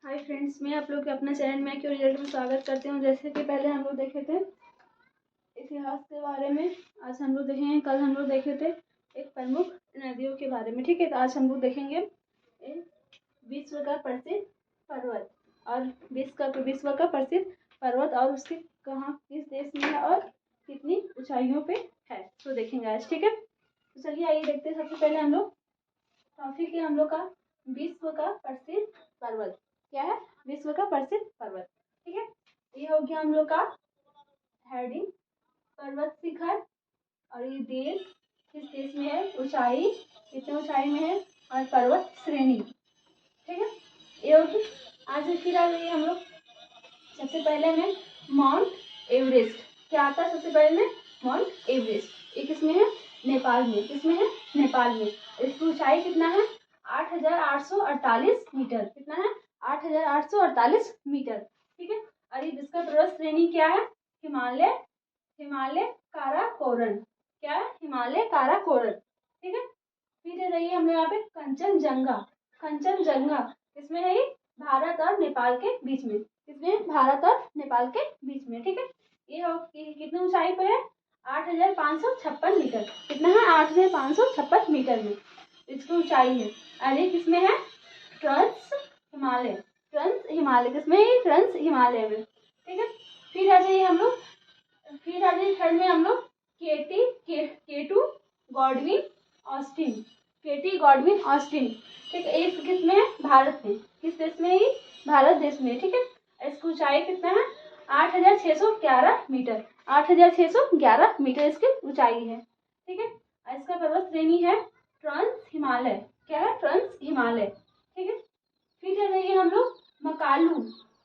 Hi friends, मैं आप लोग के अपना चैनल में क्यों रिजल्ट में स्वागत करती हूँ। जैसे कि पहले हम लोग देखे थे इतिहास के बारे में, आज हम लोग देखेंगे। कल हम लोग देखे थे एक प्रमुख नदियों के बारे में, ठीक है। तो आज हम लोग देखेंगे विश्व का प्रसिद्ध पर्वत और विश्व का प्रसिद्ध पर्वत और उसके कहाँ किस देश में है और कितनी ऊंचाइयों पे है, तो देखेंगे आज, ठीक है। तो चलिए आइए देखते हैं। सबसे पहले हम लोग टॉपिक है हम लोग का विश्व का प्रसिद्ध पर्वत। क्या है? विश्व का प्रसिद्ध पर्वत, ठीक है। ये हो गया हम लोग का हेडिंग, पर्वत शिखर। और ये देश किस देश में है, ऊंचाई कितने ऊंचाई में है और पर्वत श्रेणी, ठीक है। ये होगी आज फिर आ गई हम लोग सबसे पहले में माउंट एवरेस्ट। क्या आता है सबसे पहले में? Mount Everest. ये किसमें है? नेपाल में। किसमें है? नेपाल में। इसकी ऊंचाई कितना है? 8,848 मीटर। कितना है? 8,848 मीटर, ठीक है। और ये जिसका पर्वत श्रेणी क्या है? हिमालय हिमालय काराकोरम। क्या है? हिमालय काराकोरम, ठीक है। फिर रही हम लोग यहाँ पे कंचनजंगा। कंचनजंगा किसमें है? ये भारत और नेपाल के बीच में। किसमें? भारत और नेपाल के बीच में, ठीक है। ये हो कितनी ऊंचाई पर है? 8,556 मीटर। कितना है? 8,556 मीटर में इसकी ऊंचाई है। और ये किसमें है? ट्रांस हिमालय। ट्रांस हिमालय किसमें है? ट्रांस हिमालय में, ठीक है। फिर आ जाइए हम लोग, फिर आ जाइए थर्ड में हम लोग केटू गॉडविन ऑस्टिन। केटी गॉडविन ऑस्टिन, ठीक है। इस किस में है? भारत में। किस देश में है? भारत देश में, ठीक है। इसकी ऊंचाई कितना है? 8,611 मीटर। 8,611 मीटर इसकी ऊंचाई है, ठीक है। इसका पर्वत श्रेणी है ट्रांस हिमालय। क्या है? ट्रांस हिमालय, ठीक है। फिर आ जाइए हम लोग मकालू।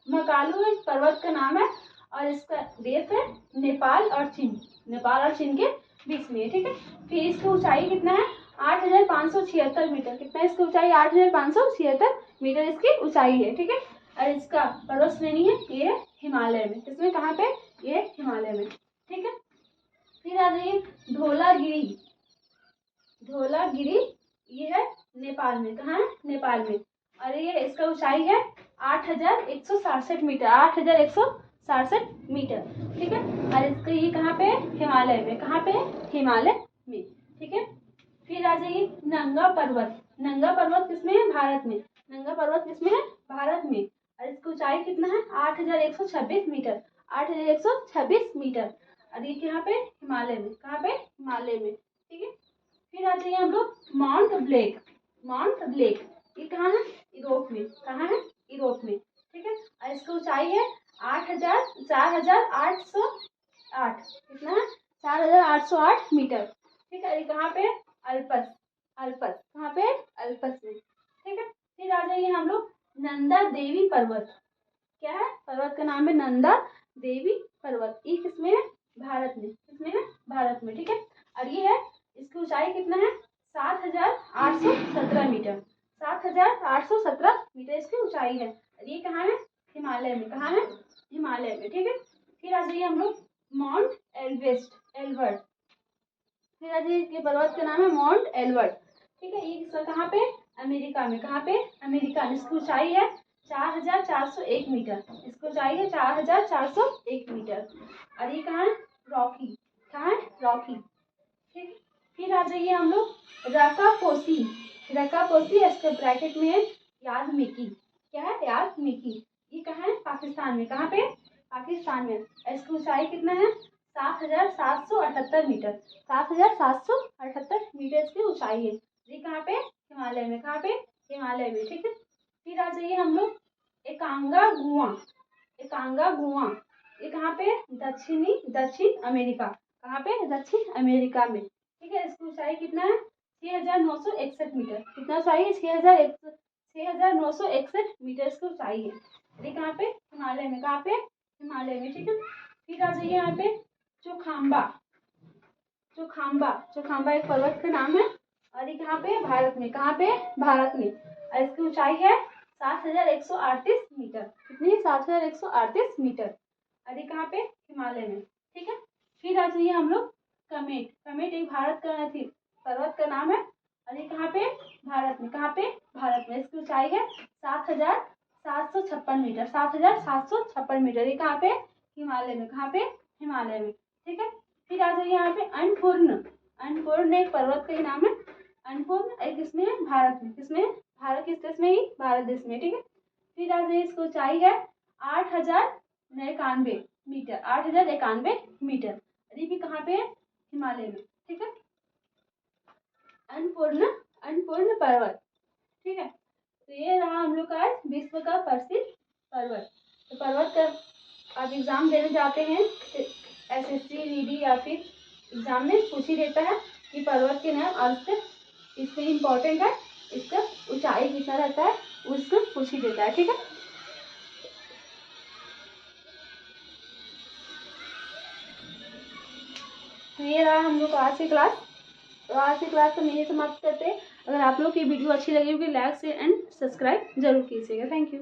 मकालू एक पर्वत का नाम है और इसका देश है नेपाल और चीन। नेपाल और चीन के बीच में, ठीक है। फिर इसकी ऊंचाई कितना है? 8,576 मीटर। कितना इसकी ऊंचाई? 8,576 मीटर इसकी ऊंचाई है, ठीक है। और इसका पर्वत श्रेणी है ये हिमालय में। किसमें? कहाँ पे? ये हिमालय में, ठीक है। फिर आ जाइए धौलागिरी। धौलागिरी ये है नेपाल में। कहाँ है? नेपाल में। और ये इसका ऊंचाई है 8,167 मीटर। 8,167 मीटर, ठीक है। और इसका ये कहाँ पे? हिमालय में। कहाँ पे? हिमालय में, ठीक है। फिर आ जाइए नंगा पर्वत। नंगा पर्वत किसमें है? भारत में। नंगा पर्वत किसमें है? भारत में। और इसकी ऊंचाई कितना है? 8,126 मीटर। 8,126 मीटर। और ये कहाँ पे? हिमालय में। कहाँ पे? हिमालय में, ठीक है। फिर आ जाइए हम लोग माउंट ब्लैक। माउंट ब्लैक ये कहाँ है? यूरोप में। कहाँ है? यूरोप में, ठीक है। और इसकी ऊंचाई है 4,808। कितना है? 4,808 मीटर, ठीक है। ये कहाँ पे? अल्पस। अल्पस कहाँ पे? अल्पस में, ठीक है। फिर आ जाइए हम लोग नंदा देवी पर्वत। क्या है? पर्वत का नाम है नंदा देवी पर्वत। ये किसमें है? भारत में। किसमें है? भारत में, ठीक है। और ये है इसकी ऊंचाई कितना है? 7,817 मीटर। 7,817 मीटर इसकी ऊंचाई है। और ये कहाँ है? हिमालय में। कहाँ है? हिमालय में, ठीक है। फिर आ जाइए हम लोग माउंट एल्बर्ट। फिर आ जाइए इसके पर्वत का नाम है माउंट एल्बर्ट, ठीक है। ये कहाँ पे? अमेरिका में। कहाँ पे? अमेरिका में। इसकी ऊंचाई है 4,401 मीटर। इसकी ऊंचाई है 4,401 मीटर। और ये कहाँ है? रॉकी। कहाँ है? रॉकी, ठीक। फिर आ जाइए हम लोग रकापोसी। रकापोसी इसके ब्रैकेट में है याद मिकी। क्या है? याद मिकी। ये कहाँ है? पाकिस्तान में। कहाँ पे? पाकिस्तान में। इसकी ऊंचाई कितना है? 7,778 मीटर। 7,778 मीटर इसकी ऊंचाई है। ये कहाँ पे? हिमालय में। कहाँ पे? हिमालय में, ठीक है। फिर आ जाइए हम लोग एकांगागुआ। एकांगागुआ ये कहाँ पे? दक्षिण अमेरिका। कहाँ पे? दक्षिण अमेरिका में, ठीक है। इसकी ऊंचाई कितना है? 6,961 मीटर। कितना ऊंचाई है? 6,961 मीटर इसकी ऊंचाई है। ये कहाँ पे? हिमालय में। कहाँ पे? हिमालय में, ठीक है। फिर आ जाइए यहाँ पे चोखाम्बा। चोखाम्बा चोखाम्बा एक पर्वत का नाम है और ये कहाँ पे? भारत में। कहाँ पे? भारत में। और इसकी ऊंचाई है 7,138 मीटर। कितनी? 7,138 मीटर। और ये कहाँ पे? हिमालय में, ठीक है। फिर आ जाइए हम लोग कमेट। कमेट एक भारत का पर्वत का नाम है और ये कहाँ पे? भारत में। कहाँ पे? भारत में। इसकी ऊंचाई है 756 मीटर, 7,756 मीटर। ये कहाँ पे? हिमालय में। कहाँ पे? हिमालय में। ठीक है। फिर आ जाइए यहाँ पे अन्नपूर्ण। अन्नपूर्ण एक पर्वत का ही नाम है। अन्नपूर्ण एक इसमें भारत में, किसमें? भारत किस देश में? ही भारत देश में। ठीक है। फिर आ जाइए, इसकी ऊंचाई है 8,091 मीटर, 8,091 मीटर। ये भी कहाँ पे है? हिमालय में। ठीक है। अन्नपूर्ण पर्वत। ठीक है। तो ये रहा हम लोग का आज विश्व का प्रसिद्ध पर्वत। तो पर्वत का आप एग्जाम देने जाते हैं SSC रीडी या फिर एग्जाम में पूछ ही देता है कि पर्वत के नाम, और इसमें इम्पोर्टेंट है इसका ऊंचाई कितना रहता है, उसको पूछ ही देता है। ठीक है। तो ये रहा हम लोग का आज की क्लास। तो आज की क्लास हम यही समाप्त करते हैं। अगर आप लोग की वीडियो अच्छी लगी होगी, लाइक से एंड सब्सक्राइब जरूर कीजिएगा। Thank you.